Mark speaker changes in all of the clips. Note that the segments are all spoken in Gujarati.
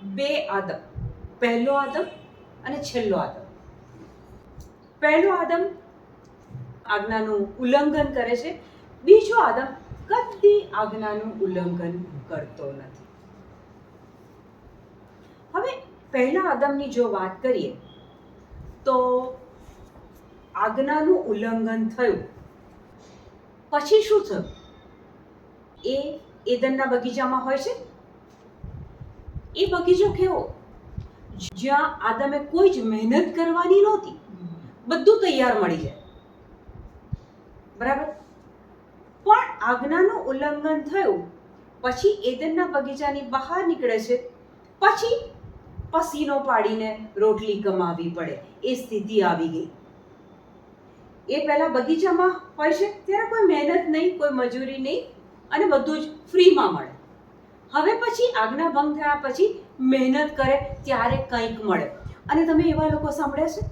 Speaker 1: બે આદમ, પહેલો આદમ અને છેલ્લો આદમ. પહેલો આદમ આજ્ઞાનું ઉલ્લંઘન કરે છે, બીજો આદમ કદી આજ્ઞાનું ઉલ્લંઘન કરતો નથી. હવે પહેલા આદમની જો વાત કરીએ તો આજ્ઞાનું ઉલ્લંઘન થયું પછી શું થયું? એ એદનના બગીચામાં હોય છે. એ બગીચો કેવો? જ્યાં આદમે કોઈ જ મહેનત કરવાની નહોતી, બધું તૈયાર મળી જાય, બરાબર. પણ આજ્ઞાનું ઉલ્લંઘન થયું પછી એદનના બગીચાની બહાર નીકળે છે, પછી પસીનો પાડીને રોટલી કમાવી પડે એ સ્થિતિ આવી ગઈ. એ પહેલા બગીચામાં હોય છે ત્યારે કોઈ મહેનત નહીં, કોઈ મજૂરી નહીં અને બધું જ ફ્રીમાં મળે. હવે પછી આજ્ઞા ભંગ થયા પછી મહેનત કરે ત્યારે કંઈક મળે. અને તમે એવા લોકો સાંભળ્યા છે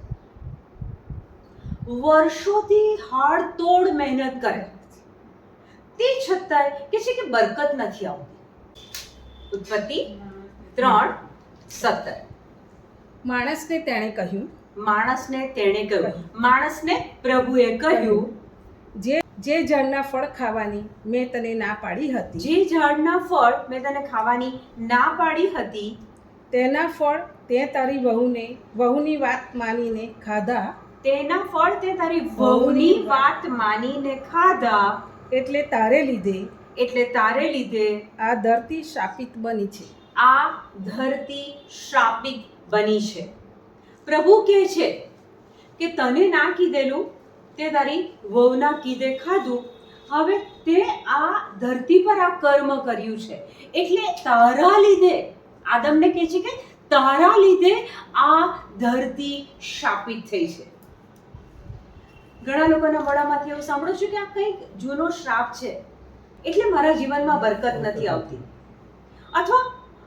Speaker 1: વર્ષોથી હાડતોડ મહેનત કરે તે છતાંય કે છે કે બરકત નથી આવતી. ઉત્પત્તિ 3:17.
Speaker 2: માણસને તેણે કહ્યું,
Speaker 1: માણસને પ્રભુએ કહ્યું,
Speaker 2: જે ઝાડના ફળ ખાવાની મેં તને ના પાડી હતી,
Speaker 1: જે ઝાડના ફળ મેં તને ખાવાની ના પાડી હતી
Speaker 2: તેના ફળ તે તારી વહુની વાત માનીને ખાધા,
Speaker 1: તેના ફળ તે તારી વહુની વાત માનીને ખાધા,
Speaker 2: એટલે તારે લીધે આ ધરતી શાપિત બની છે.
Speaker 1: આ ધરતી શાપિત બની છે. પ્રભુ કહે છે કે તને ના કીધેલું તે તારી વહુના કીધે ખાધું, હવે તે આ ધરતી પર આ કર્મ કર્યું છે એટલે તારા લીધે, આદમને કહે છે કે તારા લીધે આ ધરતી શાપિત થઈ છે. ઘણા લોકોના મોઢામાંથી એવું સાંભળો છો કે આ કંઈક જૂનો શ્રાપ છે એટલે મારા જીવનમાં બરકત નથી આવતી, અથવા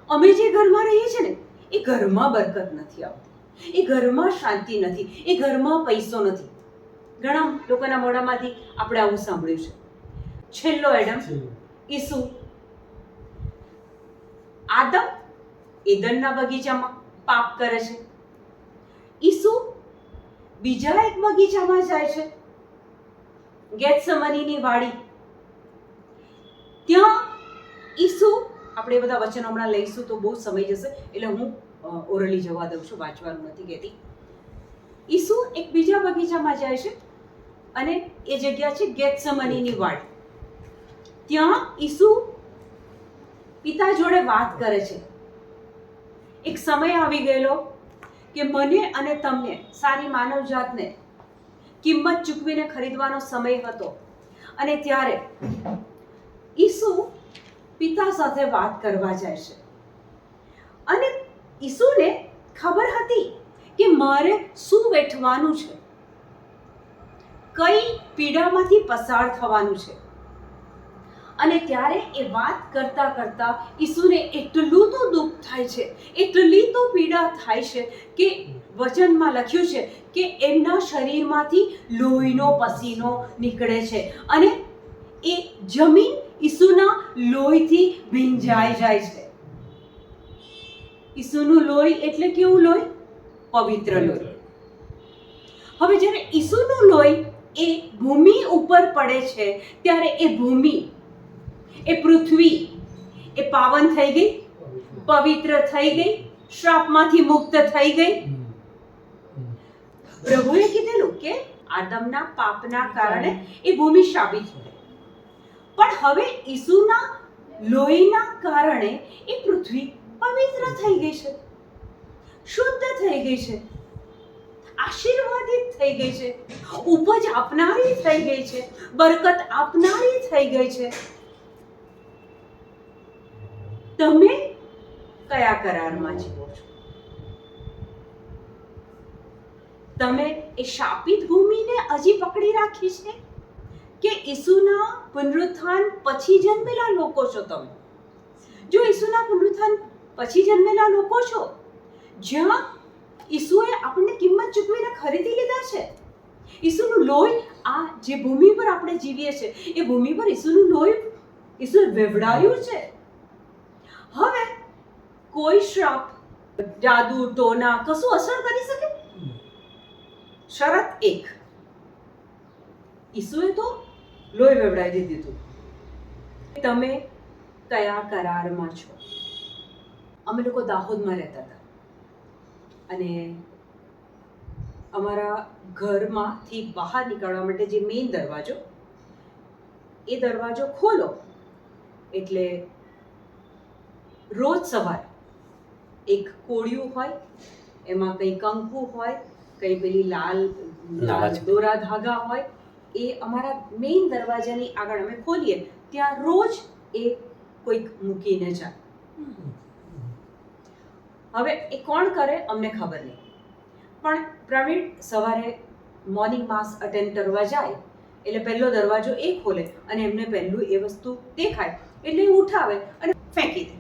Speaker 1: અમે જે ઘરમાં રહીએ છીએ ને એ ઘરમાં બરકત નથી આવતી, એ ઘરમાં શાંતિ નથી, એ ઘરમાં પૈસો નથી. ઘણા લોકોના મોઢામાંથી આપણે આવું સાંભળ્યું છે. છેલ્લો એડમ ઈસુ. આદમ એદનના બગીચામાં પાપ કરે છે, ઈસુ બીજા એક બગીચામાં જાય છે, ગેથસેમનીની વાડી. ત્યાં ઈસુ, આપણે બધા વચનો હમણાં લઈશું તો બહુ સમય જશે એટલે હું ઓરલી જવા દઉં છું, વાંચવાનું નથી કહેતી. ઈસુ એક બીજા બગીચામાં જાય છે અને એ જગ્યા છે ગેથસેમનીની વાડી. ત્યાં ઈસુ પિતા જોડે વાત કરે છે. એક સમય આવી ગયેલો કે મને અને તમને, સારી માનવ જાતને કિંમત ચૂકવીને ખરીદવાનો સમય હતો અને ત્યારે ઈસુ પિતા સાથે વાત કરવા જાય છે. અને ઈસુને ખબર હતી કે મારે શું વેઠવાનું છે, કઈ પીડામાંથી પસાર થવાનું છે. અને ત્યારે એ વાત કરતા કરતા ઈસુને એટલું તો દુઃખ થાય છે, એટલી તો પીડા થાય છે કે વચનમાં લખ્યું છે કે એમના શરીરમાંથી લોહીનો પસીનો નીકળે છે અને એ જમીન ઈસુના લોહીથી ભીંજાઈ જાય છે. ઈસુનું લોહી એટલે કેવું લોહી? પવિત્ર લોહી. હવે જ્યારે ઈસુનું લોહી એ ભૂમિ ઉપર પડે છે ત્યારે એ ભૂમિ, એ પૃથ્વી એ પાવન થઈ ગઈ, પવિત્ર થઈ ગઈ, શ્રાપમાંથી મુક્ત થઈ ગઈ. પ્રભુએ કીધેલું કે આદમના પાપના કારણે એ ભૂમિ શાપિત થઈ, પણ હવે ઈસુના લોહીના કારણે એ પૃથ્વી પવિત્ર થઈ ગઈ છે, શુદ્ધ થઈ ગઈ છે, આશીર્વાદિત થઈ ગઈ છે, ઉપજ આપનારી થઈ ગઈ છે, બરકત આપનારી થઈ ગઈ છે. તમે કયા કરારમાં જીવો છો? તમે એ શાપિત ભૂમિને હજી પકડી રાખી છે કે ઈસુના પુનરુત્થાન પછી જન્મેલા લોકો છો તમે? જો ઈસુના પુનરુત્થાન પછી જન્મેલા લોકો છો, જ્યાં ઈસુએ આપણને કિંમત ચૂકવીને ખરીદી લીધા છે, ઈસુનું લોહી, આ જે ભૂમિ પર આપણે જીવીએ છીએ એ ભૂમિ પર ઈસુનું લોહી ઈસુએ વેવડાયું છે. હવે કોઈ શ્રાપ, જાદુ, ટોના કશું અસર કરી શકે? શરત એક, ઈસુએ તો લોહી વેવડાવી દીધું. તમે કયા કરારમાં છો? અમે લોકો દાહોદમાં રહેતા હતા અને અમારા ઘરમાંથી બહાર નીકળવા માટે જે મેઇન દરવાજો, એ દરવાજો ખોલો એટલે રોજ સવારે એક કોળિયું હોય, એમાં કંઈ કંકુ હોય, કંઈ પેલી લાલ દોરા ધાગા હોય, એ અમારા મેઇન દરવાજાની આગળ અમે ખોલીએ ત્યાં રોજ એ કોઈક મૂકીને જાય. હવે એ કોણ કરે અમને ખબર નહીં, પણ પ્રવીણ સવારે મોર્નિંગ માસ અટેન્ડ કરવા જાય એટલે પહેલો દરવાજો એ ખોલે અને એમને પહેલું એ વસ્તુ દેખાય એટલે એ ઉઠાવે અને ફેંકી દે.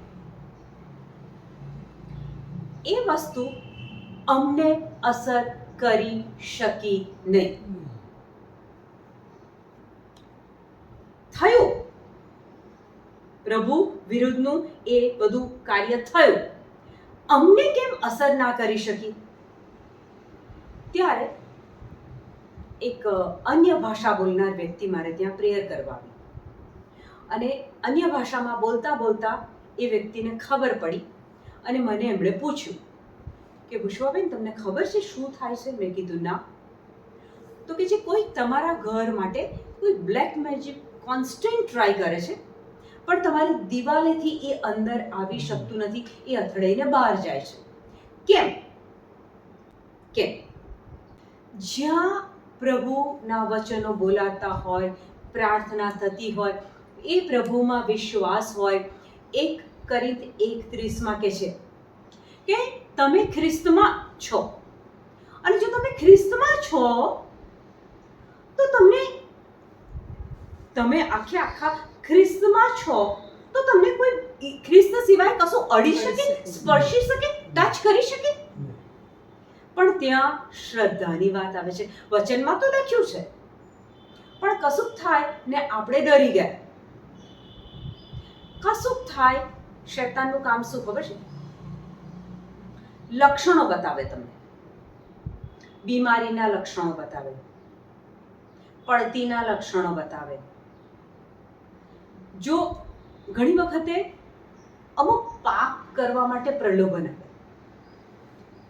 Speaker 1: એ વસ્તુ અમને અસર કરી શકી નહીં. થયું પ્રભુ વિરુદ્ધનું એ બધું કાર્ય થયું, અમને કેમ અસર ના કરી શકી? ત્યારે એક અન્ય ભાષા બોલનાર વ્યક્તિ મારે ત્યાં પ્રેયર કરવા આવી અને અન્ય ભાષામાં બોલતા બોલતા એ વ્યક્તિને ખબર પડી અને મને એમણે પૂછ્યું કે બુશવાબેન તમને ખબર છે શું થાય છે? મેં કીધું ના. તો કે જે કોઈ તમારા ઘર માટે કોઈ બ્લેક મેજિક કોન્સ્ટન્ટ ટ્રાય કરે છે પણ તમારી દિવાલેથી એ અંદર આવી શકતું નથી, એ અથડાઈને બહાર જાય છે. કેમ? જ્યાં પ્રભુના વચનો બોલાતા હોય, પ્રાર્થના થતી હોય, એ પ્રભુમાં વિશ્વાસ હોય. 1 કોરિન્થ 1:30 કહે છે કે તમે ખ્રિસ્તમાં છો અને જો તમે ખ્રિસ્તમાં છો તો તમે આખા ખ્રિસ્તમાં છો તો તમને કોઈ ખ્રિસ્ત સિવાય કશું અડી શકે, સ્પર્શી શકે, ટચ કરી શકે? પણ ત્યાં શ્રદ્ધાની વાત આવે છે. વચનમાં તો લખ્યું છે પણ કશુંક થાય ને આપણે ડરી ગયા. કશુંક થાય, શૈતાનનું કામ શું ખબર છે? લક્ષણો બતાવે, તમને બીમારીના લક્ષણો બતાવે, પડતીના લક્ષણો બતાવે. જો ઘણી વખતે અમુક પાપ કરવા માટે પ્રલોભન આપે.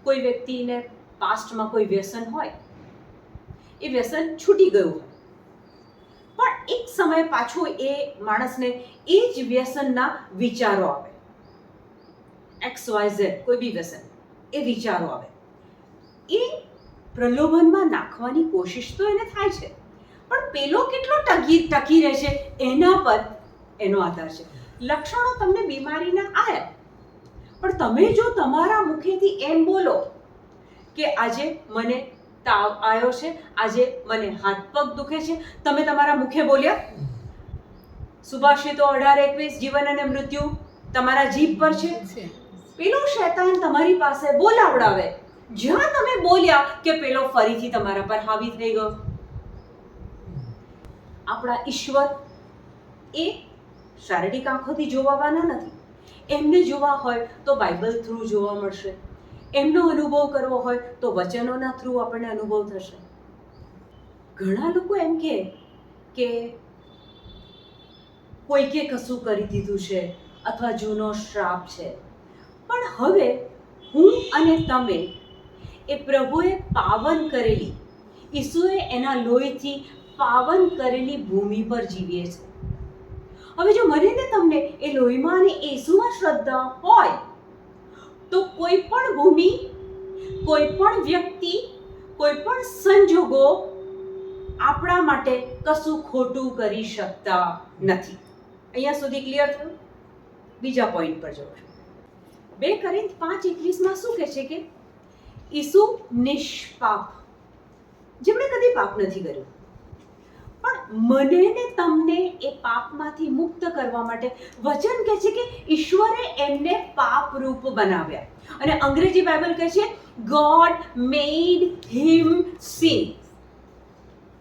Speaker 1: કોઈ વ્યક્તિને પાસ્ટમાં કોઈ વ્યસન હોય, એ વ્યસન છૂટી ગયું હોય પણ એક સમય પાછું એ માણસને એ જ વ્યસનના વિચારો આવે. XYZ કોઈ બી વ્યસન, એ વિચારો આવે. એ પ્રલોભનમાં નાખવાની કોશિશ તો એને થાય છે પણ પેલો કેટલો ટકી રહે છે એના પર એનો આધાર છે. લક્ષણો તમને બીમારીના આવ્યા પણ તમે જો તમારા મુખેથી એમ બોલો કે આજે મને તાવ આવ્યો છે, આજે મને હાથ પગ દુખે છે, તમે તમારા મુખે બોલ્યા. સુભાષિતો 18:21 જીવન અને મૃત્યુ તમારા જીભ પર છે. પેલો શૈતાન તમારી પાસે બોલાવડાવે, જ્યાં તમે બોલ્યા કે પેલો ફરીથી તમારા પર હાવી થઈ ગયો. આપણા ઈશ્વર એ શારીરિક આંખોથી જોવાવાના નથી. એમને જોવા હોય તો બાઇબલ થ્રુ જોવા મળશે, એમનો અનુભવ કરવો હોય તો વચનોના થ્રુ આપણને અનુભવ થશે. ઘણા લોકો એમ કે કોઈકે કશું કરી દીધું છે અથવા જૂનો શ્રાપ છે, પણ હવે હું અને તમે એ પ્રભુએ પાવન કરેલી, ઈસુએ એના લોહીથી પાવન કરેલી ભૂમિ પર જીવીએ છીએ. હવે જો મને ને તમને એ લોહીમાં અને ઈસુમાં શ્રદ્ધા હોય તો કોઈ પણ ભૂમિ, કોઈ પણ વ્યક્તિ, કોઈ પણ સંજોગો આપણા માટે કશું ખોટું કરી શકતા નથી. અહીંયા સુધી ક્લિયર થયું? બીજા પોઈન્ટ પર જાઉં છું. 2 કોરિન્થ 5:21 શું કહે છે કે ઈસુ નિષ્પાપ, જેમણે કદી પાપ નથી કર્યું. પણ મને ને તમને એ પાપમાંથી મુક્ત કરવા માટે વચન કહે છે કે ઈશ્વરે એમને પાપરૂપ બનાવ્યા. અને અંગ્રેજી બાઇબલ કહે છે ગોડ મેડ હિમ સિન.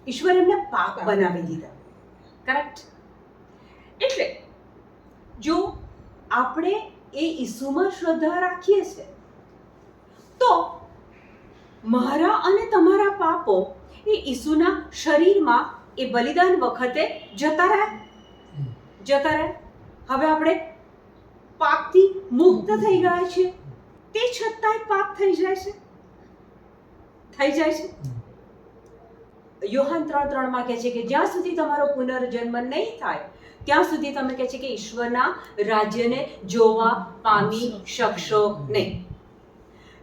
Speaker 1: ઈશ્વર એમને પાપ બનાવી દીધા. કરેક્ટ? એટલે જો આપણે એ ઈસુમાં શ્રદ્ધા રાખીએ છીએ તો મારા અને તમારા પાપો એ ઈસુના શરીરમાં એ બલિદાન વખતે જતા રહે. હવે આપણે પાપથી મુક્ત થઈ ગયા છીએ. તે છતાંય પાપ થઈ જાય છે. યોહાન 3:3 કહે છે કે જ્યાં સુધી તમારો પુનર્જન્મ નહીં થાય ત્યાં સુધી તમે કહે છે કે ઈશ્વરના રાજ્યને જોવા પામી શકશો નહીં.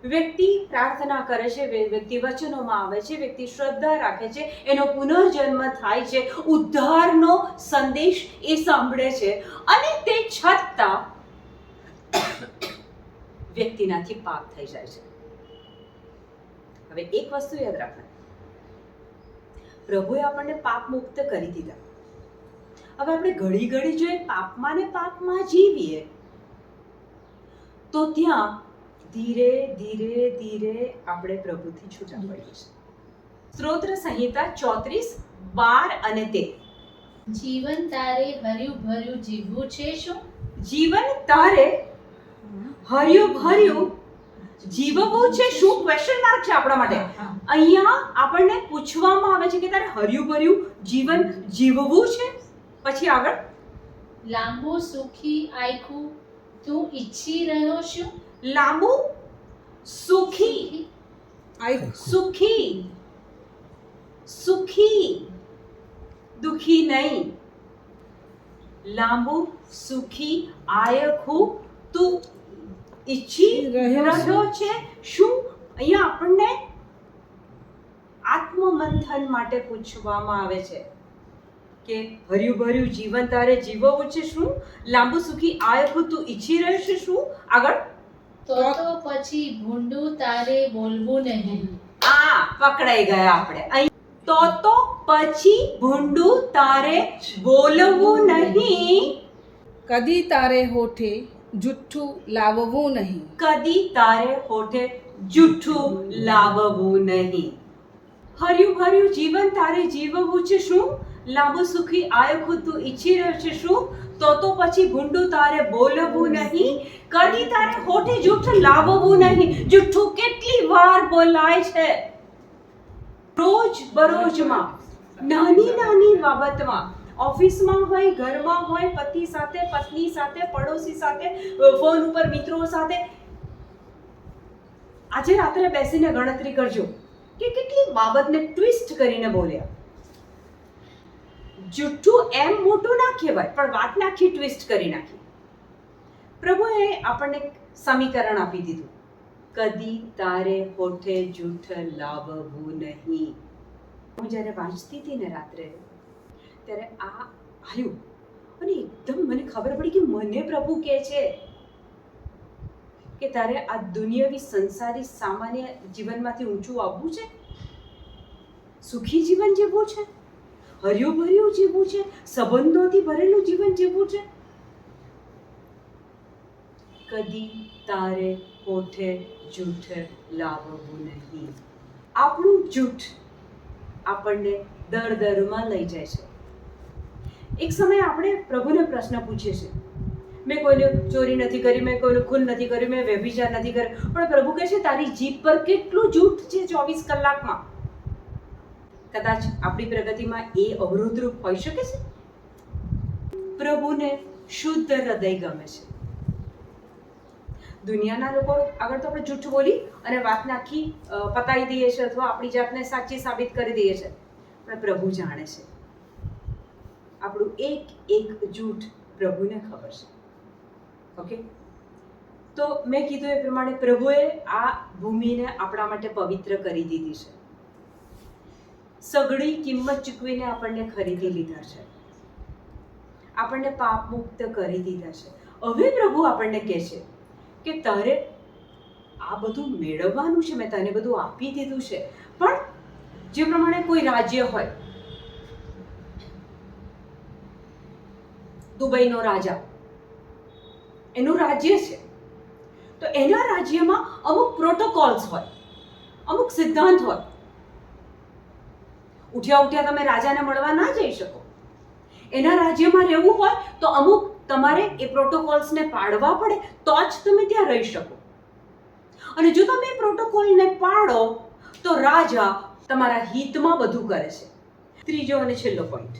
Speaker 1: વ્યક્તિ પ્રાર્થના કરે છે, વ્યક્તિ વચનોમાં આવે છે, વ્યક્તિ શ્રદ્ધા રાખે છે, એનો પુનર્જન્મ થાય છે, ઉદ્ધારનો સંદેશ એ સાંભળે છે અને તે છતાં વ્યક્તિનાથી પાપ થઈ જાય છે. હવે એક વસ્તુ યાદ રાખવાની, પ્રભુએ આપણને પાપ મુક્ત કરી દીધા. હવે આપણે ઘડી જો એ પાપમાં જીવીએ તો ત્યાં ધીરે ધીરે આપણે પ્રભુથી છૂટા પડીએ છીએ. સ્તોત્ર સંહિતા 34:12 અને 13.
Speaker 3: જીવન તારે હર્યું ભર્યું જીવવું છે શું?
Speaker 1: જીવન તારે હર્યું ભર્યું જીવવું છે શું? ક્વેશ્ચન માર્ક છે આપણા માટે. અહીંયા આપણને પૂછવામાં આવે છે કે તારે હર્યું ભર્યું જીવન જીવવું છે. પછી આગળ,
Speaker 3: લાંબુ સુખી આયખું તું ઈચ્છી રહ્યો શું?
Speaker 1: લાંબુ સુખી દુખી નહીં. લાંબુ સુખી આયખું તું ઈચ્છી રહ્યો છે શું? અહીંયા આપણને આત્મમંથન માટે પૂછવામાં આવે છે કે હર્યું ભર્યું જીવન તારે જીવવું છે શું? લાંબુ સુખી આયખું તું ઈચ્છી રહ્યો છે શું? આગળ,
Speaker 3: તો પછી ભૂંડું તારે બોલવું નહીં.
Speaker 1: પકડાઈ ગયા આપણે. અહીં તો પછી ભૂંડું તારે બોલવું નહીં.
Speaker 2: કદી તારે હોઠે જુઠ્ઠું લાવવું નહીં.
Speaker 1: કદી તારે હોઠે જુઠ્ઠું લાવવું નહીં. હર્યું ભર્યું જીવન તારે જીવવું છે શું? લાંબુ સુખી આયખું તું ઈચ્છી રહ્યો છે શું? તો પછી ભૂંડું તારે બોલવું નહીં. કદી તારે હોઠે જૂઠું લાવવું નહીં. જૂઠું કેટલી વાર બોલાય છે રોજ બરોજમાં, નાની બાબતમાં, ઓફિસમાં હોય, ઘરમાં હોય, પતિ સાથે, પત્ની સાથે, પડોશી સાથે, ફોન ઉપર મિત્રો સાથે. આજે રાત્રે બેસીને ગણતરી કરજો કે કેટલી બાબતને ટ્વિસ્ટ કરીને બોલ્યા. જુઠ્ઠું એમ મોટું ના કહેવાય પણ વાત નાખી ટ્વિસ્ટ કરી નાખી. પ્રભુએ આપણને સમીકરણ આપી દીધું, કદી તારે હોઠે જૂઠ લાવવું નહીં. હું જ્યારે વાંચતી હતી ને રાત્રે ત્યારે આ આવ્યું અને એકદમ મને ખબર પડી કે મને પ્રભુ કહે છે કે તારે આ દુનિયાવી સંસારી સામાન્ય જીવનમાંથી ઊંચું આવવું છે, સુખી જીવન જીવવું છે, હર્યું ભર્યું જીવવું છે, સંબંધોથી ભરેલું જીવન જીવવું છે. કદી તારે હોઠે જૂઠ લાવવું નહીં. આપણું જૂઠ આપણને દરમાં લઈ જાય છે. એક સમયે આપણે પ્રભુને પ્રશ્ન પૂછીએ છીએ, મેં કોઈને ચોરી નથી કરી, મેં કોઈનું ખૂન નથી કર્યું, મેં વ્યભિચાર નથી કર્યો, પણ પ્રભુ કહે છે તારી જીભ પર કેટલું જૂઠ છે 24 કલાકમાં. કદાચ આપણી પ્રગતિમાં એ અવરોધરૂપ હોઈ શકે છે. પ્રભુને શુદ્ધ હૃદય ગમે છે. દુનિયાના લોકો આગળ તો આપણે જૂઠું બોલી અને વાતને આખી પતાવી દઈએ છીએ અથવા આપણી જાતને સાચી સાબિત કરી દઈએ છીએ, પણ પ્રભુ જાણે છે આપણું એક જૂઠ પ્રભુને ખબર છે. ઓકે, તો મેં કીધું એ પ્રમાણે પ્રભુએ આ ભૂમિને આપણા માટે પવિત્ર કરી દીધી છે. સઘળી કિંમત ચૂકવીને આપણને ખરીદી લીધા છે, આપણને પાપ મુક્ત કરી દીધા છે. હવે પ્રભુ આપણને કહે છે કે તારે આ બધું મેળવવાનું છે, મેં તને બધું આપી દીધું છે. પણ જે પ્રમાણે કોઈ રાજ્ય હોય, દુબઈનો રાજા, એનું રાજ્ય છે, તો એના રાજ્યમાં અમુક પ્રોટોકોલ્સ હોય, અમુક સિદ્ધાંત હોય. ઉઠ્યા તમે રાજાને મળવા ના જઈ શકો. એના રાજ્યમાં રહેવું હોય તો અમુક તમારે એ પ્રોટોકોલ્સને પાળવા પડે તો જ તમે ત્યાં રહી શકો. અને જો તમે એ પ્રોટોકોલને પાળો તો રાજા તમારા હિતમાં બધું કરે છે. ત્રીજો અને છેલ્લો પોઈન્ટ,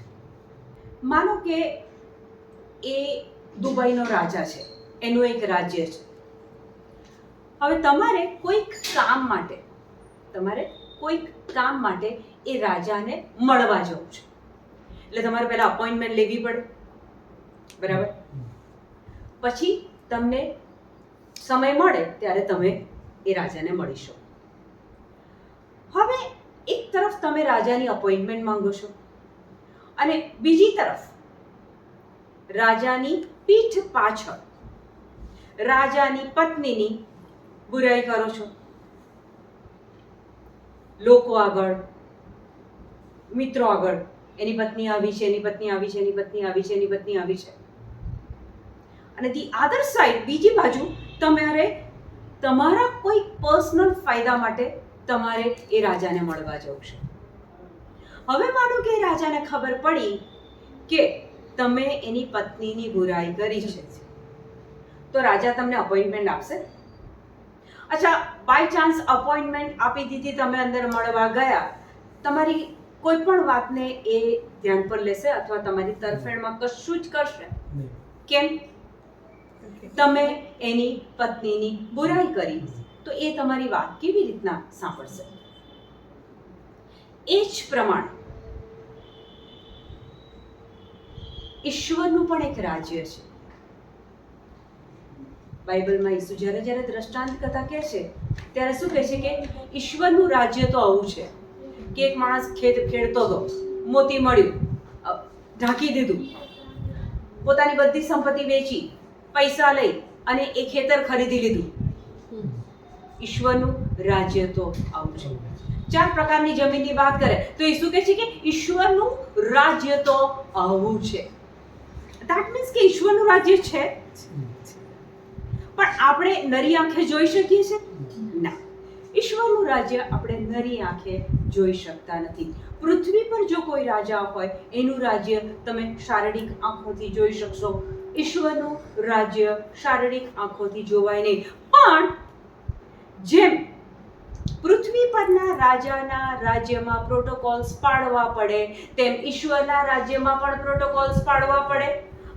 Speaker 1: માનો કે એ દુબઈનો રાજા છે, એનું એક રાજ્ય છે. હવે તમારે કોઈક કામ માટે એ રાજાને મળવા જવું છે. એટલે તમારે પહેલા અપોઇન્ટમેન્ટ લેવી પડે, બરાબર? પછી તમને સમય મળે ત્યારે તમે એ રાજાને મળીશો. હવે એક તરફ તમે રાજાની અપોઇન્ટમેન્ટ માંગો છો અને બીજી તરફ રાજાની પીઠ પાછળ રાજાની પત્નીની બુરાઈ કરો છો. લોકો આગળ, મિત્રો આગળ, એની પત્ની આવી છે, એની પત્ની આવી છે, એની પત્ની આવી છે, એની પત્ની આવી છે. અને ધી અધર સાઈડ, બીજી બાજુ તમારે તમારા કોઈ પર્સનલ ફાયદા માટે તમારે એ રાજાને મળવા જવું છે. હવે માનો કે રાજાને ખબર પડી કે તમે એની પત્નીની બુરાઈ કરી છે, તો રાજા તમને અપોઇન્ટમેન્ટ આપશે? અચ્છા, બાય ચાન્સ અપોઇન્ટમેન્ટ આપી દીધી, તમે અંદર મળવા ગયા, તમારી કોઈ પણ વાતને એ ધ્યાન પર લેશે અથવા તમારી તરફેણમાં કશું જ કરશે? કેમ? તમે એની પત્નીની બુરાઈ કરી તો એ તમારી વાત કેવી રીતના સાંભળશે? એ જ પ્રમાણે ઈશ્વરનું પણ એક રાજ્ય છે. બાઇબલમાં ઈસુ જ્યારે દ્રષ્ટાંત કથા કહે છે ત્યારે શું કહે છે કે ઈશ્વરનું રાજ્ય તો આવું છે કે એક માણસ ખેત ખેડતો હતો, મોતી મળ્યું, ઢાંકી દીધું, પોતાની બધી સંપત્તિ વેચી, પૈસા લઈ અને એ ખેતર ખરીદી લીધું. ઈશ્વરનું રાજ્ય તો આવું છે. 4 પ્રકારની જમીનની વાત કરે તો ઈસુ કહે છે કે ઈશ્વરનું રાજ્ય તો આવું છે. ધેટ મીન્સ કે ઈશ્વરનું રાજ્ય છે, પણ આપણે નરી આંખે જોઈ શકીએ છીએ? ના, ઈશ્વરનું રાજ્ય આપણે નરી આંખે જોઈ શકતા નથી. પૃથ્વી પર જો કોઈ રાજા હોય એનું રાજ્ય તમે શારીરિક આંખોથી જોઈ શકશો. ઈશ્વરનું રાજ્ય શારીરિક આંખોથી જોવાય નહીં. પણ જેમ પૃથ્વી પરના રાજાના રાજ્યમાં પ્રોટોકોલ્સ પાળવા પડે તેમ ઈશ્વરના રાજ્યમાં પણ પ્રોટોકોલ્સ પાળવા પડે.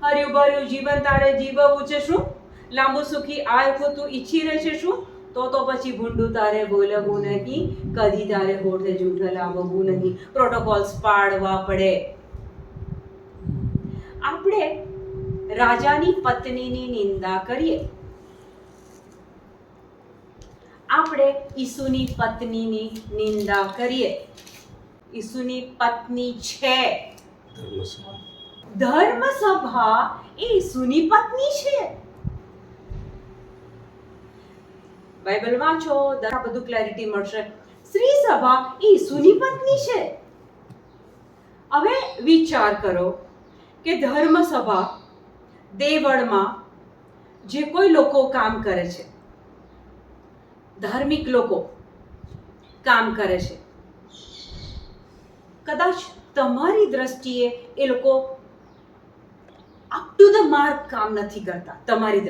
Speaker 1: હર્યું ભર્યું જીવન તારે જીવવું છે શું? લાંબુ સુખી આયખું તું ઈચ્છી રહે છે શું? તો પછી ભૂંડું તારે બોલવું નહીં, કદી તારે હોઠે જૂઠ લાવવું નહીં. પ્રોટોકોલ્સ પાળવા પડે. આપણે રાજાની પત્નીની નિંદા કરીએ, આપણે ઈસુની પત્નીની નિંદા કરીએ. ઈસુની પત્ની છે, ધર્મસભા એ ઈસુની પત્ની છે. બાઇબલ વાંચો, બધું ક્લેરિટી મળશે. શ્રી સભા એ ઈસુની પત્ની છે. હવે વિચાર કરો કે ધર્મસભા દેવળમાં જે કોઈ લોકો કામ કરે છે, ધાર્મિક લોકો કામ કરે છે, કદાચ તમારી દ્રષ્ટિએ એ લોકો અપ ટુ ધ માર્ક કામ નથી કરતા. તમારી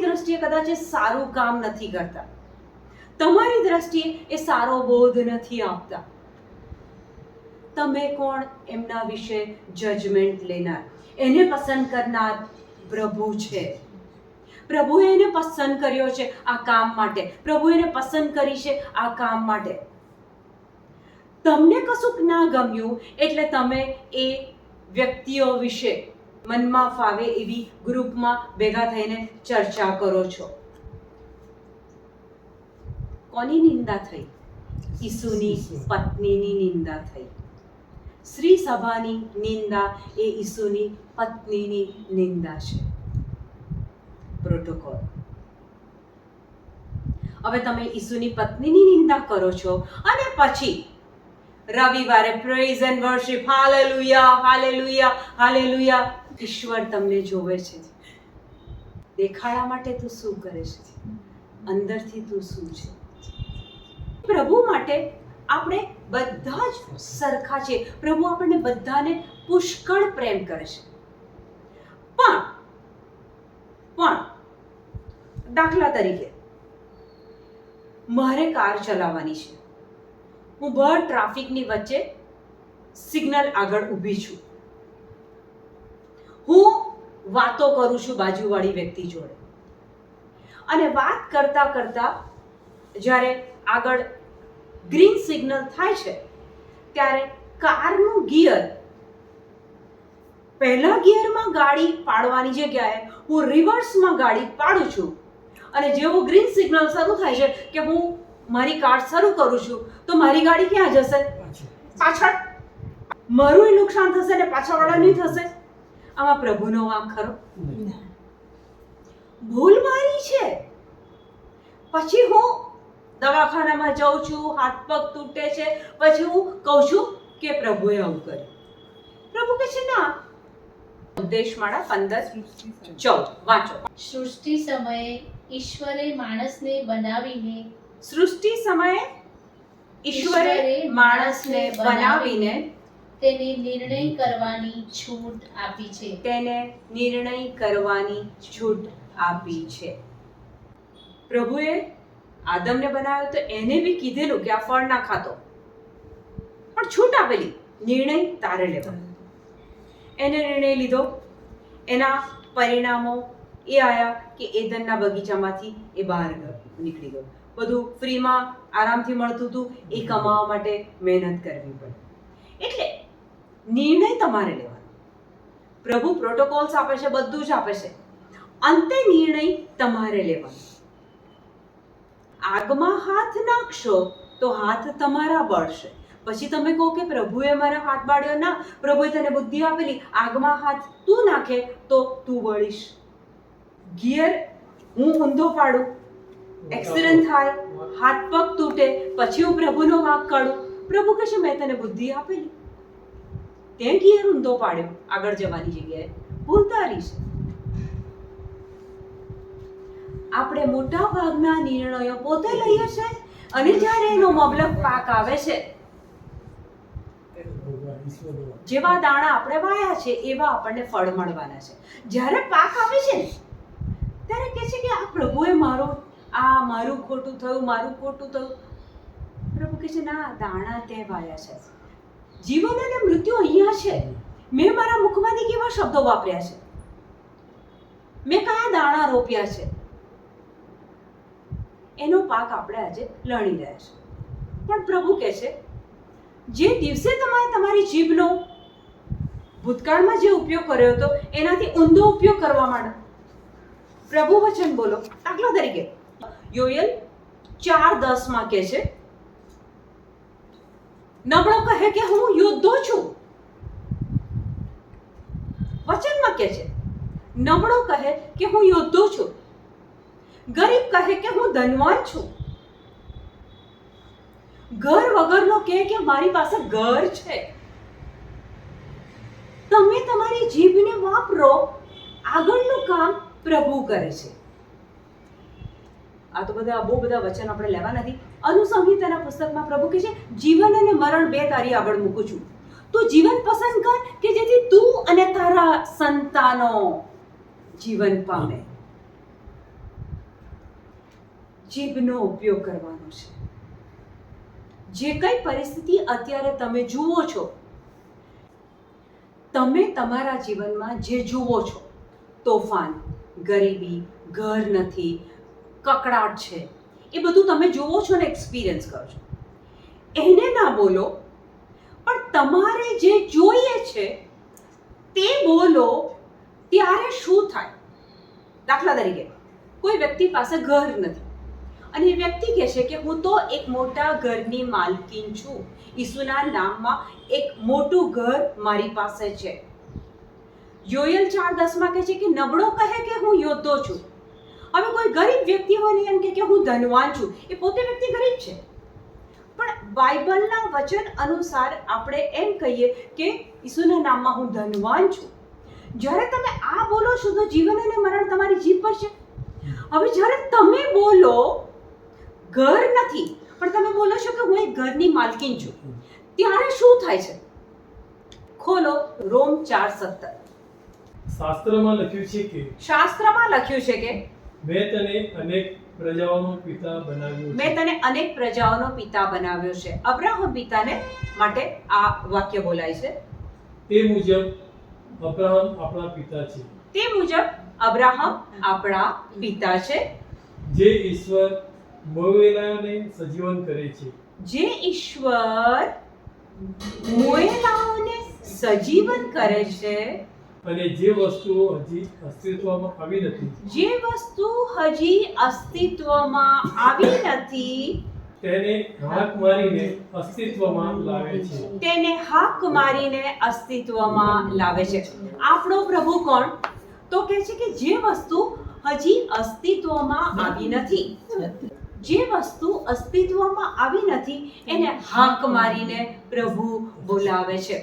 Speaker 1: દ્રષ્ટિએ કદાચ એ સારું કામ નથી કરતા. તમારી દ્રષ્ટિએ એ સારો બોધ નથી આપતા. તમે કોણ એમના વિશે જજમેન્ટ લેનાર? એને પસંદ કરનાર પ્રભુ છે. પ્રભુએ એને પસંદ કર્યો છે આ કામ માટે. પ્રભુએ એને પસંદ કરી છે આ કામ માટે. તમને કશુંક ના ગમ્યું એટલે તમે એ વ્યક્તિઓ વિશે મનમાં ફાવે એવી ગ્રુપમાં ભેગા થઈને ચર્ચા કરો છો. કોની નિંદા થઈ? ઈસુની પત્નીની નિંદા થઈ. શ્રી સભાની નિંદા એ ઈસુની પત્નીની નિંદા છે. પ્રોટોકોલ. હવે તમે ઈસુની પત્નીની નિંદા કરો છો અને પછી રવિવારે praise and worship, hallelujah hallelujah hallelujah. ઈશ્વર તમને જોવે છે. દેખાડા માટે તું શું કરે છે? અંદરથી તું શું છે? પ્રભુ માટે આપણે બધા જ સરખા છે. પ્રભુ આપણને બધાને પુષ્કળ પ્રેમ કરે છે. દાખલા તરીકે મારે કાર ચલાવવાની છે, હું ભર ટ્રાફિકની વચ્ચે સિગ્નલ આગળ ઊભી છું, હું વાતો કરું છું બાજુવાળી વ્યક્તિ જોડે, અને વાત કરતા કરતા જ્યારે આગળ ગ્રીન સિગ્નલ થાય છે ત્યારે કારનું ગિયર પહેલા ગિયરમાં ગાડી પાડવાની જગ્યાએ હું રિવર્સમાં ગાડી પાડું છું, અને જેવું ગ્રીન સિગ્નલ શરૂ થાય છે કે હું મારી કાર શરૂ કરું છું તો મારી ગાડી ક્યાં જશે? પાછળ. મારું નુકસાન થશે ને પાછળવાળાની થશે. આમાં પ્રભુનો વાંક ખરો? ભૂલ મારી છે. પછી હું દવાખાનામાં જાઉં છું, હાથ પગ તૂટે છે, પછી હું કહું છું કે પ્રભુએ આવું કર્યું. પ્રભુ કહે છે ના. ઉપદેશમાળા 15:14 વાંચો.
Speaker 3: સૃષ્ટિ સમયે ઈશ્વરે માણસને બનાવીને
Speaker 1: સૃષ્ટિ સમયે ઈશ્વરે માણસને બનાવીને
Speaker 3: તેને નિર્ણય કરવાની છૂટ આપી છે.
Speaker 1: તેને નિર્ણય કરવાની છૂટ આપી છે. પ્રભુએ આદમને બનાવ્યો તો એને બી કીધેલું કે આ ફળ ના ખાતો, પણ છૂટ આપેલી, નિર્ણય તારે લેવાનો. એને નિર્ણય લીધો, એના પરિણામો એ આયા કે એદનના બગીચામાંથી એ બહાર નીકળી ગયો. બધું ફ્રીમાં આરામથી મળતું હતું, એ કમાવા માટે મહેનત કરવી પડે. એટલે નિર્ણય તમારે લેવાનો. પ્રભુ પ્રોટોકોલ્સ આપે છે, બધું જ આપે છે, અંતે નિર્ણય તમારે લેવાનો. આગમાં હાથ નાખશો તો હાથ તમારા બળશે. પછી તમે કહો કે પ્રભુએ મારા હાથ બાળ્યો. ના, પ્રભુએ તને બુદ્ધિ આપેલી, આગમાં હાથ તું નાખે તો તું બળીશ. ગિયર હું ઊંધો પાડું, એક્સિડન્ટ થાય, હાથ પગ તૂટે, પછી હું પ્રભુનો વાંક કાઢું. પ્રભુ કહે છે મેં તને બુદ્ધિ આપેલી, તે ગિયર ઊંધો પાડ્યો આગળ જવાની જગ્યાએ, ભૂલ તારી છે. આપણે મોટા ભાગના નિર્ણયો પોતે લઈએ છે, અને જ્યારે એનો મબલક પાક આવે છે, જેવા દાણા આપણે વાયા છે એવા આપણને ફળ મળવાના છે. જ્યારે પાક આવે છે ને ત્યારે કહે છે કે આ પ્રભુએ મારું ખોટું થયું, મારું ખોટું થયું. પ્રભુ કહે છે ના, દાણા તે વાયા છે. જીવન અને મૃત્યુ અહીંયા છે. મેં મારા મુખમાંથી કેવા શબ્દો વાપર્યા છે, મેં કયા દાણા રોપ્યા છે, એનો પાક આપણે આજે લણી રહ્યા છે. પણ પ્રભુ કહે છે જે દિવસે તમારે તમારી જીભનો ભૂતકાળમાં જે ઉપયોગ કર્યો હતો એનાથી ઊંધો ઉપયોગ કરવા માંડો. પ્રભુ વચન બોલો. દાખલા તરીકે યોએલ 4:10 કહે છે, નબળો કહે કે હું યોદ્ધો છું. વચનમાં કહે છે નબળો કહે કે હું યોદ્ધો છું, ગરીબ કહે કે હું ધનવાન છું, ઘર વગરનો કહે કે મારી પાસે ઘર છે. તમે તમારી જીભને વાપરો, આગળનું કામ પ્રભુ કરે છે. આ તો બહુ બધા વચન આપણે લેવા નથી. અનુસંહિતાના પુસ્તકમાં પ્રભુ કહે છે જીવન અને મરણ બે તારી આગળ મૂકું છું, તું જીવન પસંદ કર કે જેથી તું અને તારા સંતાનો જીવન પામે. જીભનો ઉપયોગ કરવાનો છે. જે કઈ પરિસ્થિતિ અત્યારે તમે જુઓ છો, તમે તમારા જીવનમાં જે જુઓ છો, તોફાન, ગરીબી, ઘર નથી, કકડાટ છે, એ બધું તમે જુઓ છો ને એક્સપિરિયન્સ કરો છો, એને ના બોલો, પણ તમારે જે જોઈએ છે તે બોલો. ત્યારે શું થાય? દાખલા તરીકે કોઈ વ્યક્તિ પાસે ઘર નથી અને એ વ્યક્તિ કહે છે કે હું તો એક મોટા ઘરની માલકીન છું, ઈસુના નામમાં એક મોટું ઘર મારી પાસે છે. યોએલ 4:10 કહે છે કે નબળો કહે કે હું યોદ્ધો છું. હવે કોઈ ગરીબ વ્યક્તિ હોય ને એમ કે હું ધનવાન છું, એ પોતે વ્યક્તિ ગરીબ છે, પણ બાઇબલના વચન અનુસાર આપણે એમ કહીએ કે ઈસુના નામમાં હું ધનવાન છું. જ્યારે તમે આ બોલો છો તો જીવન અને મરણ તમારી જીભ પર છે. હવે જ્યારે તમે બોલો ઘર નથી પણ તમે બોલો છો કે હું એક ઘરની માલકીન છું, ત્યારે શું થાય છે? ખોલો રોમ 4:17.
Speaker 4: શાસ્ત્રમાં લખ્યું છે કે
Speaker 1: શાસ્ત્રમાં લખ્યું છે કે
Speaker 4: મેં તને અનેક પ્રજાઓનો પિતા બનાવ્યો
Speaker 1: મેં તને અનેક પ્રજાઓનો પિતા બનાવ્યો છે. અબ્રાહમ પિતાને માટે આ વાક્ય બોલાય છે.
Speaker 4: તે મુજબ અબ્રાહમ આપણા પિતા છે,
Speaker 1: તે મુજબ અબ્રાહમ આપણા પિતા છે,
Speaker 4: જે ઈશ્વર મોવેલાને સજીવન કરે છે.
Speaker 1: જે ઈશ્વર મોયેલાઓને સજીવન કરે છે,
Speaker 4: અને જે વસ્તુઓ હજી અસ્તિત્વમાં આવી નથી
Speaker 1: જે વસ્તુ હજી અસ્તિત્વમાં આવી નથી
Speaker 4: તેને હાક મારીને અસ્તિત્વમાં લાવે છે.
Speaker 1: તેને હાક મારીને અસ્તિત્વમાં લાવે છે. આપણો પ્રભુ કોણ? તો કહે છે કે જે વસ્તુ હજી અસ્તિત્વમાં આવી નથી, જે વસ્તુ અસ્તિત્વમાં આવી નથી એને હાક મારીને પ્રભુ બોલાવે છે.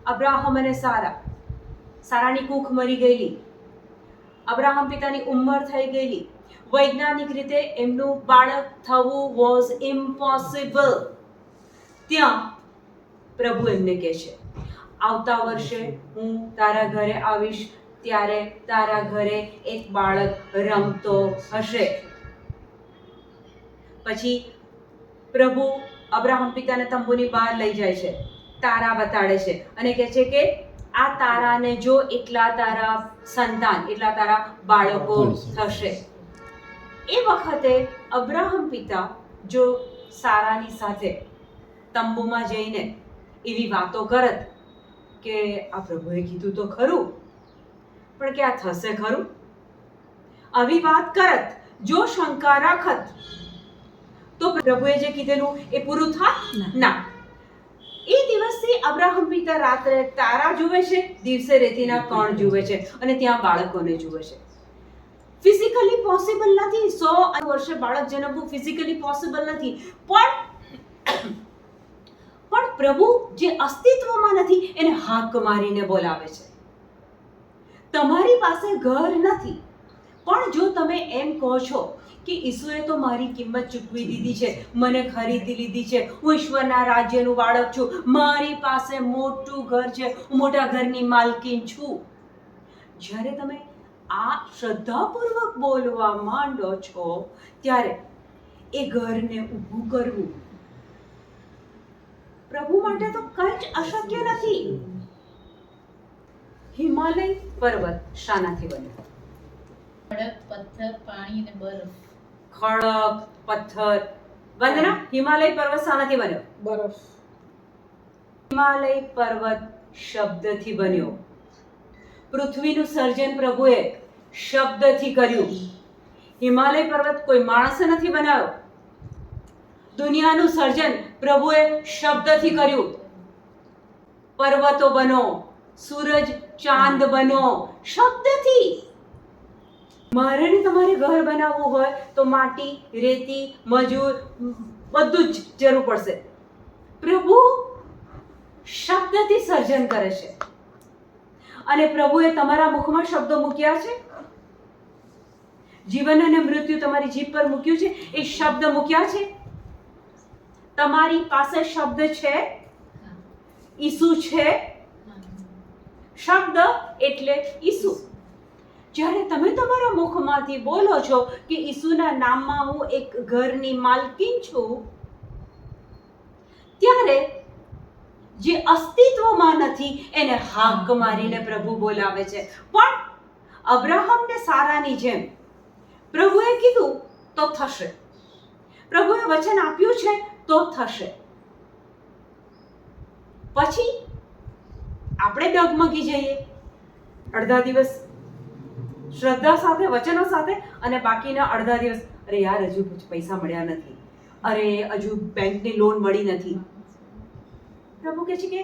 Speaker 1: અબ્રાહમ અને સારાની કૂખ મરી ગયેલી, અબ્રાહમ પિતાની ઉંમર થઈ ગયેલી, વૈજ્ઞાનિક રીતે એમનું બાળક થવું વોઝ ઇમ્પોસિબલ. ત્યાં પ્રભુ એમને કહે છે, આવતા વર્ષે હું તારા ઘરે આવીશ, ત્યારે તારા ઘરે એક બાળક રમતો હશે. પછી પ્રભુ અબ્રાહમ પિતાને તંબુની બહાર લઈ જાય છે, તારા બતાડે છે અને કહે છે કે આ તારાને જો એટલા તારા સંતાન, એટલા તારા બાળકો થશે. એ વખતે અબ્રાહમ પિતા જો સારાની સાથે તંબુમાં જઈને એવી વાતો કરત કે આ પ્રભુએ કીધું તો ખરું, પણ કે આ થશે ખરું, આવી વાત કરત, જો શંકા રાખત, તો પ્રભુએ જે કીધેલું એ પૂરું થાત ના. એ દિવસથી અબ્રાહમ પિતા રાત્રે તારા જુએ છે, દિવસે રેતીના કણ જુએ છે અને ત્યાં બાળકોને જુએ છે. ફિઝિકલી પોસિબલ નથી, 100 વર્ષે બાળક જન્મવું ફિઝિકલી પોસિબલ નથી, પણ પ્રભુ જે અસ્તિત્વમાં નથી એને હાક મારીને બોલાવે છે. તમારી પાસે ઘર નથી, પણ જો તમે એમ કહો છો કે ઈસુએ તો મારી કિંમત ચૂકવી દીધી છે, મને ખરીદી લીધી છે, હું ઈશ્વરના રાજ્યનું બાળક છું, મારી પાસે મોટું ઘર છે, હું મોટા ઘરની માલકીન છું. જ્યારે તમે આ શ્રદ્ધાપૂર્વક બોલવા માંડો છો ત્યારે એ ઘરને ઊભું કરવું પ્રભુ માટે તો કંઈ જ અશક્ય નથી. હિમાલય પર્વત શાનાથી બન્યો?
Speaker 3: ખડક, પથ્થર, પાણી અને બરફ.
Speaker 1: ખડક, પથ્થર. વંદના, હિમાલય પર્વત શાનાથી બન્યો?
Speaker 2: બરફ.
Speaker 1: હિમાલય પર્વત શબ્દથી બન્યો. પૃથ્વીનું સર્જન પ્રભુએ શબ્દથી કર્યું. હિમાલય પર્વત કોઈ માણસે નથી બનાવ્યો. દુનિયાનું સર્જન પ્રભુએ શબ્દથી કર્યું. પર્વતો બનો, સૂરજ ચાંદ બનો, શબ્દથી. મારે ને તમારે ઘર બનાવવું હોય તો માટી, રેતી, મજૂર બધું જ જરૂર પડશે. પ્રભુ શબ્દથી સર્જન કરે છે. અને પ્રભુએ તમારા મુખમાં શબ્દો મૂક્યા છે. જીવન અને મૃત્યુ તમારી જીભ પર મૂક્યું છે, એ શબ્દ મૂક્યા છે. તમારી પાસે શબ્દ છે, ઈસુ છે. શબ્દ એટલે ઈસુ. જ્યારે તમે તમારા મુખમાંથી બોલો છો કે ઈસુના નામમાં હું એક ઘરની માલકીન છું, ત્યારે જે અસ્તિત્વમાં નથી એને હાક મારીને પ્રભુ બોલાવે છે. પણ અબ્રાહમ ને સારાની જેમ પ્રભુએ કીધું તો થશે, પ્રભુએ વચન આપ્યું છે તો થશે. પછી આપણે ડગમગી જઈએ, અડધા દિવસ શ્રદ્ધા સાથે, વચનો સાથે, અને બાકીના અડધા દિવસ અરે યાર હજુ પૈસા મળ્યા નથી, અરે હજુ બેંકની લોન મળી નથી. પ્રભુ કહે છે કે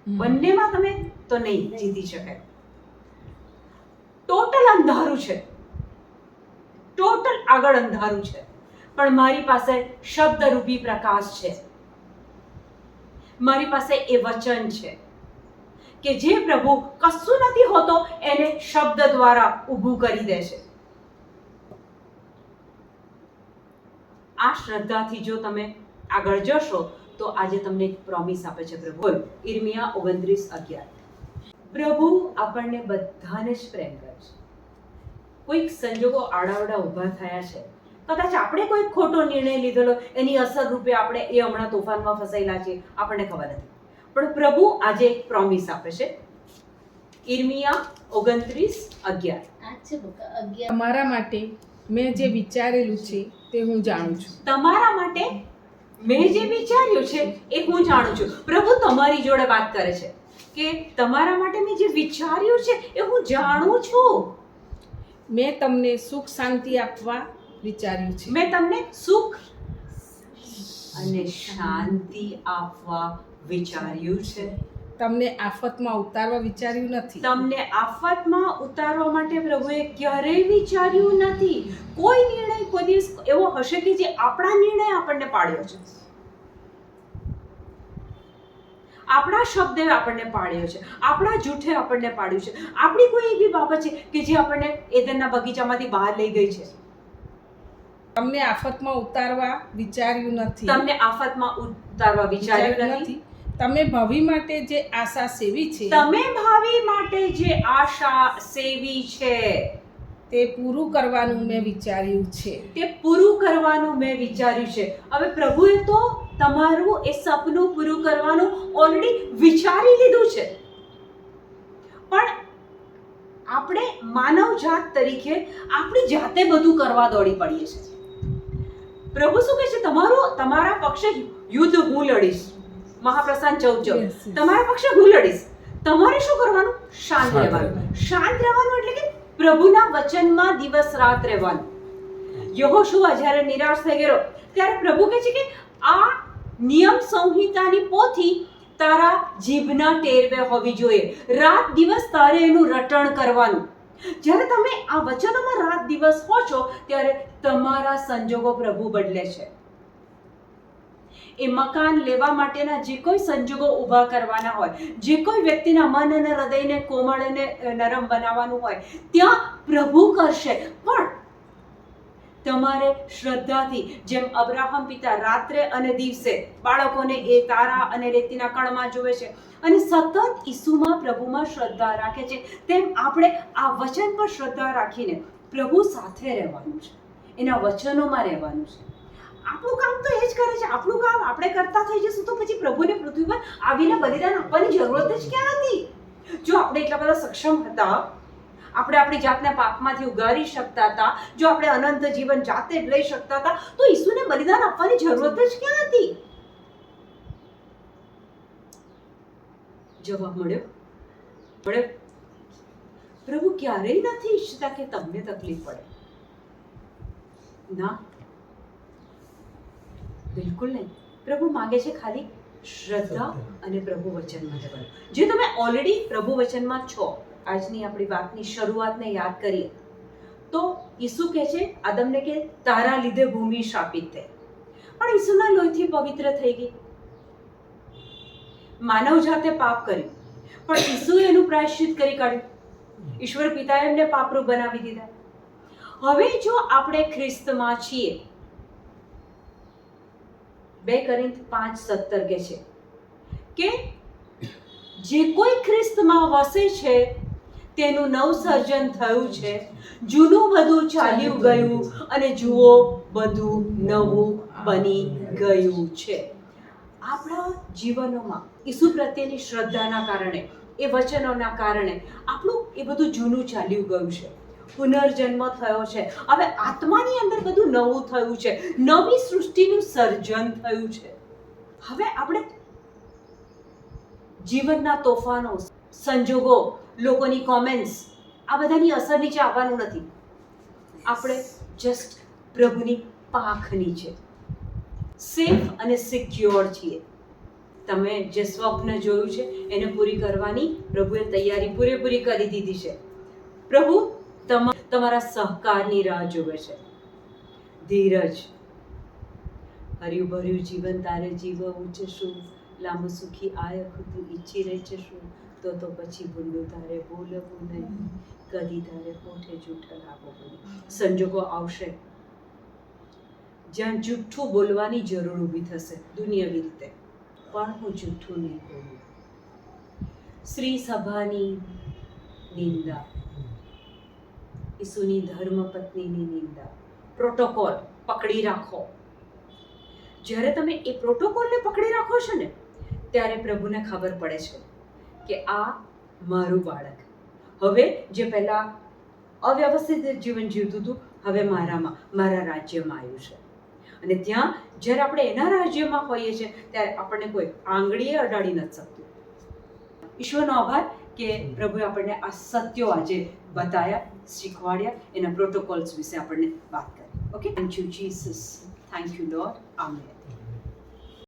Speaker 1: બંનેમાં તમે તો નહીં જીતી શકાય. ટોટલ અંધારું છે, ટોટલ આગળ અંધારું છે, પણ મારી પાસે શબ્દરૂપી પ્રકાશ છે. મારી પાસે એ વચન છે કે જે પ્રભુ કશું નથી હોતો એને શબ્દ દ્વારા ઊભું કરી દે છે. આ શ્રદ્ધાથી જો તમે આગળ જશો તો આજે તમને એક પ્રોમિસ આપે છે પ્રભુ. ઈર્મિયા 29:11. પ્રભુ આપણને બધાને જ પ્રેમ કરે છે. કોઈક સંજોગો આડાવડા ઊભા થયા છે, કદાચ આપણે કોઈ ખોટો નિર્ણય લીધેલો, એની અસર રૂપે આપણે એ હમણાં તોફાનમાં ફસાયેલા છીએ, આપણને ખબર નથી. પણ પ્રભુ આજે એક પ્રોમિસ આપે છે. ઈર્મિયા 29:11.
Speaker 3: આ છે બુક 11.
Speaker 2: તમારા માટે મેં જે વિચારેલું છે તે હું જાણું છું.
Speaker 1: તમારા માટે મેં જે વિચાર્યું છે એ હું જાણું છું. પ્રભુ તમારી જોડે વાત કરે છે કે તમારા માટે મેં જે વિચાર્યું છે એ હું જાણું છું.
Speaker 2: મેં તમને સુખ શાંતિ આપવા વિચાર્યું છે.
Speaker 1: મેં તમને સુખ અને શાંતિ આપવા વિચાર્યું છે.
Speaker 2: તમને આફતમાં ઉતારવા વિચાર્યું નથી.
Speaker 1: તમને આફતમાં ઉતારવા માટે પ્રભુએ ક્યારેય વિચાર્યું નથી. કોઈ નિર્ણય કોઈ દિવસ એવો હશે કે જે આપણા નિર્ણય આપણને પાડ્યો છે, આપણા શબ્દે આપણને પાડ્યો છે, આપણા જૂઠે આપણને પાડ્યું છે, આપણી કોઈ એવી બાબત છે કે જે આપણને એદનના બગીચામાંથી બહાર લઈ ગઈ છે.
Speaker 2: તમને આફતમાં ઉતારવા વિચાર્યું નથી.
Speaker 1: તમને આફતમાં ઉતારવા વિચાર્યું નથી.
Speaker 2: તમે ભાવિ માટે જે આશા સેવી છે
Speaker 1: તમે ભાવિ માટે જે આશા સેવી છે
Speaker 2: તે પૂરું કરવાનું મેં વિચાર્યું છે.
Speaker 1: તે પૂરું કરવાનું મેં વિચાર્યું છે. હવે પ્રભુએ તો તમારું એ સપનું પૂરું કરવાનું ઓલરેડી વિચારી લીધું છે, પણ આપણે માનવ જાત તરીકે આપણી જાતે બધું કરવા દોડી પડીએ છીએ. પ્રભુ શું કહે છે? તમારા પક્ષે યુદ્ધ હું લડીશ. મહાપ્રસાદ 14:14.
Speaker 2: Yes, yes.
Speaker 1: તમારા પક્ષે હું લડીશ. તમારે શું કરવાનું? શાંત રહેવાનું. શાંત રહેવાનું એટલે કે પ્રભુના વચનમાં દિવસ રાત રહેવાનું. યહોશુઆ જ્યારે નિરાશ થઈ ગયો ત્યારે પ્રભુ કહે છે કે આ નિયમ સંહિતાની પોથી તારા જીભના ટેરવે હોવી જોઈએ. રાત દિવસ તારે એનું રટણ કરવાનું. જ્યારે તમે આ વચનોમાં રાત દિવસ હો છો ત્યારે તમારા સંજોગો પ્રભુ બદલે છે. એ મકાન લેવા માટેના જે કોઈ સંજોગો ઊભા કરવાના હોય, જે કોઈ વ્યક્તિના મન અને હૃદયને કોમળ અને નરમ બનાવવાનું હોય, ત્યાં પ્રભુ કરશે. પણ તમારે શ્રદ્ધાથી, જેમ અબ્રાહમ પિતા રાત્રે અને દિવસે બાળકોને એ તારા અને રેતીના કણમાં જોવે છે અને સતત ઈસુમાં પ્રભુમાં શ્રદ્ધા રાખે છે, તેમ આપણે આ વચન પર શ્રદ્ધા રાખીને પ્રભુ સાથે રહેવાનું છે, એના વચનોમાં રહેવાનું છે. આપણું કામ તો એ જ કરે છે. આપણું કામ આપણે કરતા થઈ જશું તો પછી પ્રભુને પૃથ્વી પર આવીને બલિદાન આપવાની જરૂરત જ ક્યાં હતી? જો આપણે એટલા બધા સક્ષમ હતા, આપણે આપણી જાતને પાપમાંથી ઉગારી શકતા હતા, જો આપણે અનંત જીવન જાતે જ લઈ શકતા હતા, તો ઈસુને બલિદાન આપવાની જરૂરત જ ક્યાં હતી? જવાબ મળ્યો. પ્રભુ ક્યારેય નથી ઈચ્છતા કે તમને તકલીફ પડે. ના, બિલકુલ નહીં. પ્રભુ માંગે છે ખાલી શ્રદ્ધા અને પ્રભુ વચનમાં રહેવાનું. જે તમે ઓલરેડી પ્રભુ વચનમાં છો. આજની આપણી વાતની શરૂઆતને યાદ કરીએ તો ઈસુ કહે છે આદમને કે તારા લીધે ભૂમિ શાપિત થઈ, પણ ઈસુના લોહીથી પવિત્ર થઈ ગઈ. માનવ જાતે પાપ કર્યું, પણ ઈસુએ એનું પ્રાયશ્ચિત કરી કાઢ્યું. ઈશ્વર પિતાએ એમને પાપરૂપ બનાવી દીધા. હવે જો આપણે ખ્રિસ્તમાં છીએ, 2 કોરિન્થ 5:17 કહે છે કે જે કોઈ ખ્રિસ્તમાં વસે છે તેનું નવસર્જન થયું છે, જૂનું બધું ચાલ્યું ગયું અને જુઓ બધું નવું બની ગયું છે. આપણા જીવનોમાં ઈસુ પ્રત્યેની શ્રદ્ધાના કારણે, એ વચનોના કારણે આપણું એ બધું જૂનું ચાલ્યું ગયું છે, પુનર્જન્મ થયો છે. હવે આત્માની અંદર બધું નવું થયું છે, નવી સૃષ્ટિનું સર્જન થયું છે. હવે આપણે જીવનના તોફાનો, સંજોગો, લોકોની કોમેન્ટ્સ, આ બધાની અસર નીચે આવવાનું નથી. આપણે જસ્ટ પ્રભુની પાંખ નીચે સેફ અને સિક્યોર છીએ. તમે જે સ્વપ્ન જોયું છે એને પૂરી કરવાની પ્રભુએ તૈયારી પૂરેપૂરી કરી દીધી છે. પ્રભુ તમારા સહકારની રાહ જોવે છે. ધીરજ. હર્યું ભર્યું જીવન તારે જીવવું છે શું, લાંબુ સુખી આયખ તું ઈચ્છી રહે છે શું, તો પછી ભૂંડું તારે બોલવું નહીં, કદી તારે પોઠે જૂઠા લાગવું નહીં. સંજોગો આવશે જ્યાં જૂઠું બોલવાની જરૂર ઊભી થશે દુનિયાવી રીતે, પણ હું જૂઠું નહીં બોલું. શ્રી સભાની નિંદા, ઈસુની ધર્મપત્નીની નિંદા. પ્રોટોકોલ પકડી રાખો. જ્યારે તમે એ પ્રોટોકોલને પકડી રાખો છો ને ત્યારે પ્રભુને ખબર પડે છે કે આ મારું બાળક હવે જે પહેલા અવ્યવસ્થિત જીવન જીવતું હતું હવે મારા રાજ્યમાં આવ્યું છે. અને ત્યાં જ્યારે આપણે એના રાજ્યમાં હોઈએ છીએ ત્યારે આપણને કોઈ આંગળીએ અડાડી નથી શકતું. ઈશ્વરનો આભાર કે પ્રભુએ આપણને આ સત્યો આજે બતાવ્યા, શીખવાડ્યા, એના પ્રોટોકોલ્સ વિશે આપણને વાત કરી. Okay, thank you Jesus, thank you lord, amen.